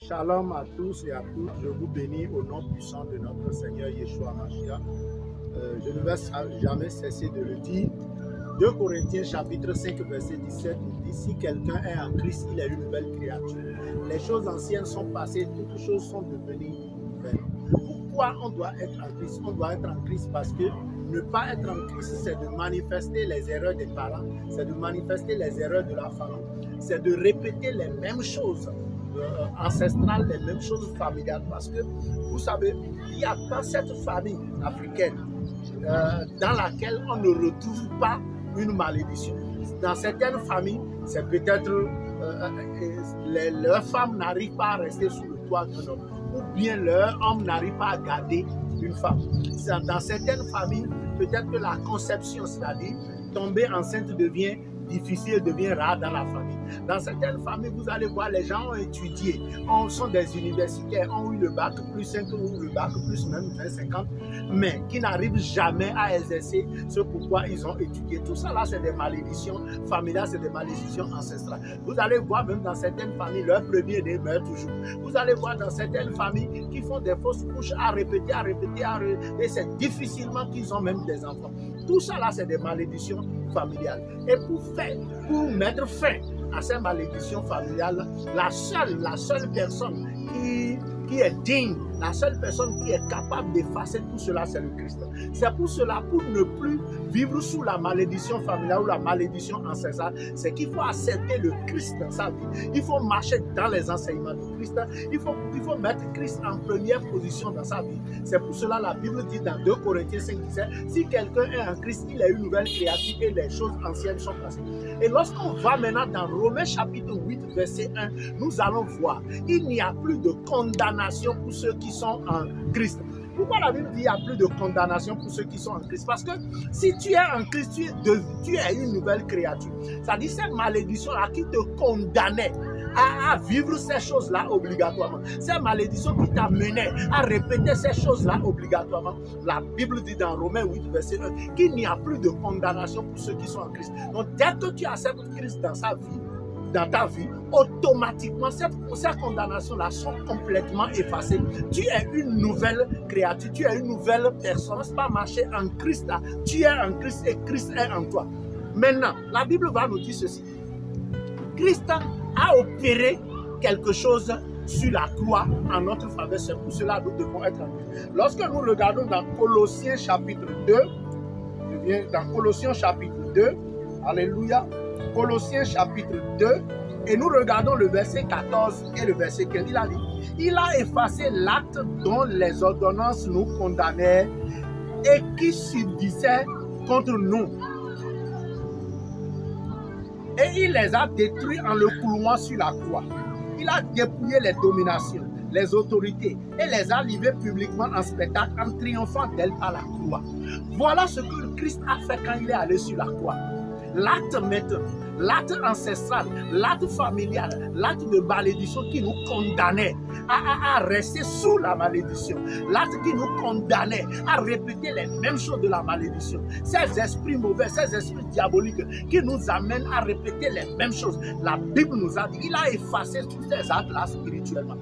Shalom à tous et à toutes. Je vous bénis au nom puissant de notre Seigneur Yeshua Mashiach. Je ne vais jamais cesser de le dire. 2 Corinthiens chapitre 5 verset 17 nous dit: si quelqu'un est en Christ, il est une nouvelle créature. Les choses anciennes sont passées, toutes choses sont devenues nouvelles. Pourquoi on doit être en Christ? On doit être en Christ parce que ne pas être en Christ, c'est de manifester les erreurs des parents, c'est de manifester les erreurs de la famille, c'est de répéter les mêmes choses ancestrales, les mêmes choses familiales. Parce que vous savez, il y a pas cette famille africaine dans laquelle on ne retrouve pas une malédiction. Dans certaines familles, c'est peut-être leurs femmes n'arrivent pas à rester sous le toit d'un homme, ou bien leur homme n'arrive pas à garder une femme. Dans certaines familles, peut-être que la conception, c'est-à-dire tomber enceinte, devient difficile, devient rare dans la famille. Dans certaines familles, vous allez voir, les gens ont étudié, sont des universitaires, ont eu le bac plus 5 ou le bac plus même 20-50, mais qui n'arrivent jamais à exercer ce pourquoi ils ont étudié. Tout ça là, c'est des malédictions familiales, c'est des malédictions ancestrales. Vous allez voir même dans certaines familles, leur premier-né meurt toujours. Vous allez voir dans certaines familles qui font des fausses couches à répéter, et c'est difficilement qu'ils ont même des enfants. Tout ça là, c'est des malédictions familiales. Et pour mettre fin à ces malédictions familiales, la seule personne qui est digne, la seule personne qui est capable d'effacer tout cela, c'est le Christ. C'est pour cela, pour ne plus vivre sous la malédiction familiale ou la malédiction ancestrale, c'est qu'il faut accepter le Christ dans sa vie. Il faut marcher dans les enseignements du Christ. Il faut mettre Christ en première position dans sa vie. C'est pour cela la Bible dit dans 2 Corinthiens 5, 17, si quelqu'un est en Christ, il est une nouvelle créature et les choses anciennes sont passées. Et lorsqu'on va maintenant dans Romains chapitre 8, verset 1, nous allons voir, il n'y a plus de condamnation pour ceux qui sont en Christ. Pourquoi la Bible dit qu'il n'y a plus de condamnation pour ceux qui sont en Christ? Parce que si tu es en Christ, tu es une nouvelle créature. C'est-à-dire ces malédictions-là qui te condamnaient à vivre ces choses-là obligatoirement. Ces malédictions qui t'amenaient à répéter ces choses-là obligatoirement. La Bible dit dans Romains 8, verset 1, qu'il n'y a plus de condamnation pour ceux qui sont en Christ. Donc dès que tu acceptes Christ dans ta vie, automatiquement, ces condamnations-là sont complètement effacées. Tu es une nouvelle créature, tu es une nouvelle personne. Ce n'est pas marcher en Christ là. Tu es en Christ et Christ est en toi. Maintenant, la Bible va nous dire ceci. Christ a opéré quelque chose sur la croix en notre faveur. C'est pour cela que nous devons être en Christ. Lorsque nous regardons dans Colossiens chapitre 2, je viens dans Colossiens chapitre 2, alléluia, Colossiens chapitre 2, et nous regardons le verset 14 et le verset 15. Il a dit, il a effacé l'acte dont les ordonnances nous condamnaient et qui subsistait contre nous. Et il les a détruits en le clouant sur la croix. Il a dépouillé les dominations, les autorités et les a livrées publiquement en spectacle en triomphant d'elles par la croix. Voilà ce que Christ a fait quand il est allé sur la croix. L'acte maintenant, l'acte ancestral, l'acte familial, l'acte de malédiction qui nous condamnait à rester sous la malédiction, l'acte qui nous condamnait à répéter les mêmes choses de la malédiction, ces esprits mauvais, ces esprits diaboliques qui nous amènent à répéter les mêmes choses. La Bible nous a dit, il a effacé tous ces actes-là spirituellement.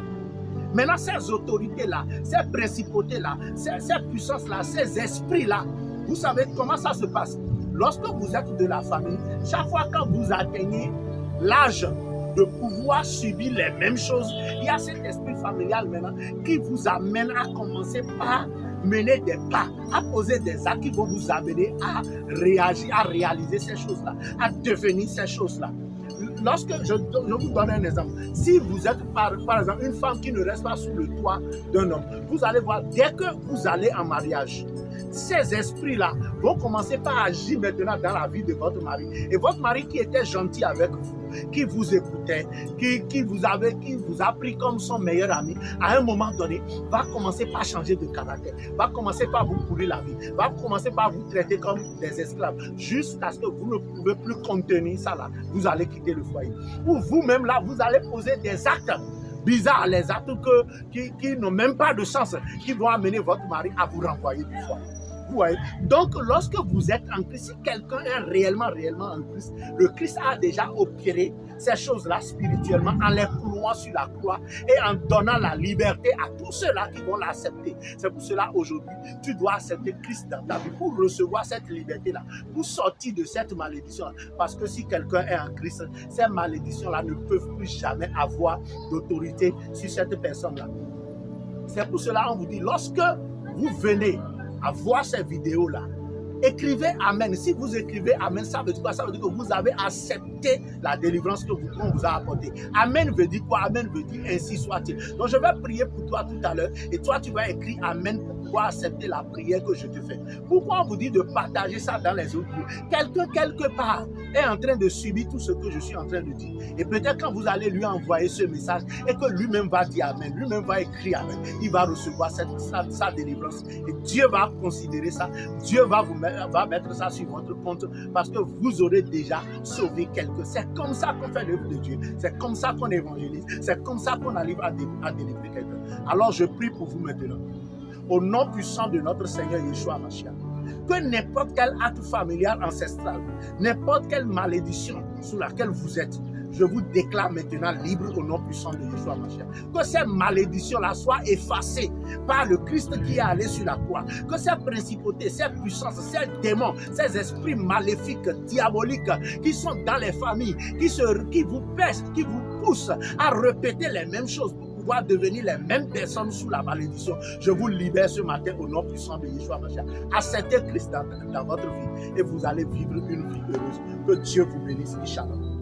Maintenant, ces autorités-là, ces principautés-là, ces puissances-là, ces esprits-là, vous savez comment ça se passe? Lorsque vous êtes de la famille, chaque fois que vous atteignez l'âge de pouvoir subir les mêmes choses, il y a cet esprit familial maintenant qui vous amène à commencer par mener des pas, à poser des actes qui vont vous amener à réagir, à réaliser ces choses-là, à devenir ces choses-là. Lorsque je vous donne un exemple, si vous êtes par exemple une femme qui ne reste pas sous le toit d'un homme, vous allez voir, dès que vous allez en mariage, ces esprits-là vont commencer par agir maintenant dans la vie de votre mari. Et votre mari qui était gentil avec vous, qui vous écoutait, qui vous a pris comme son meilleur ami, à un moment donné, va commencer par changer de caractère, va commencer par vous pourrir la vie, va commencer par vous traiter comme des esclaves, jusqu'à ce que vous ne pouvez plus contenir ça là. Vous allez quitter le foyer. Ou vous-même là, vous allez poser des actes bizarres, les actes qui n'ont même pas de sens, qui vont amener votre mari à vous renvoyer du foyer. Vous voyez? Donc, lorsque vous êtes en Christ, si quelqu'un est réellement en Christ, le Christ a déjà opéré ces choses-là spirituellement en les clouant sur la croix et en donnant la liberté à tous ceux-là qui vont l'accepter. C'est pour cela aujourd'hui, tu dois accepter Christ dans ta vie pour recevoir cette liberté-là, pour sortir de cette malédiction. Parce que si quelqu'un est en Christ, ces malédictions-là ne peuvent plus jamais avoir d'autorité sur cette personne-là. C'est pour cela qu'on vous dit, lorsque vous venez à voir ces vidéos-là, écrivez Amen. Si vous écrivez Amen, ça veut dire quoi? Ça veut dire que vous avez accepté la délivrance qu'on vous a apportée. Amen veut dire quoi? Amen veut dire ainsi soit-il. Donc je vais prier pour toi tout à l'heure et toi tu vas écrire Amen pour pouvoir accepter la prière que je te fais. Pourquoi on vous dit de partager ça dans les autres groupes? Quelqu'un quelque part est en train de subir tout ce que je suis en train de dire. Et peut-être quand vous allez lui envoyer ce message et que lui-même va dire Amen, lui-même va écrire Amen, il va recevoir sa délivrance. Et Dieu va considérer ça. Dieu va mettre ça sur votre compte parce que vous aurez déjà sauvé quelqu'un. C'est comme ça qu'on fait l'œuvre de Dieu. C'est comme ça qu'on évangélise. C'est comme ça qu'on arrive à délivrer quelqu'un. Alors je prie pour vous maintenant. Au nom puissant de notre Seigneur Yeshua Mashiach, que n'importe quel acte familial ancestral, n'importe quelle malédiction sous laquelle vous êtes, je vous déclare maintenant libre au nom puissant de Yeshua Mashiach. Que ces malédictions-là soient effacées par le Christ qui est allé sur la croix. Que ces principautés, ces puissances, ces démons, ces esprits maléfiques, diaboliques, qui sont dans les familles, qui vous pèsent, qui vous poussent à répéter les mêmes choses pour pouvoir devenir les mêmes personnes sous la malédiction. Je vous libère ce matin au nom puissant de Yeshua Mashiach. Acceptez Christ dans votre vie et vous allez vivre une vie heureuse. Que Dieu vous bénisse. Shalom.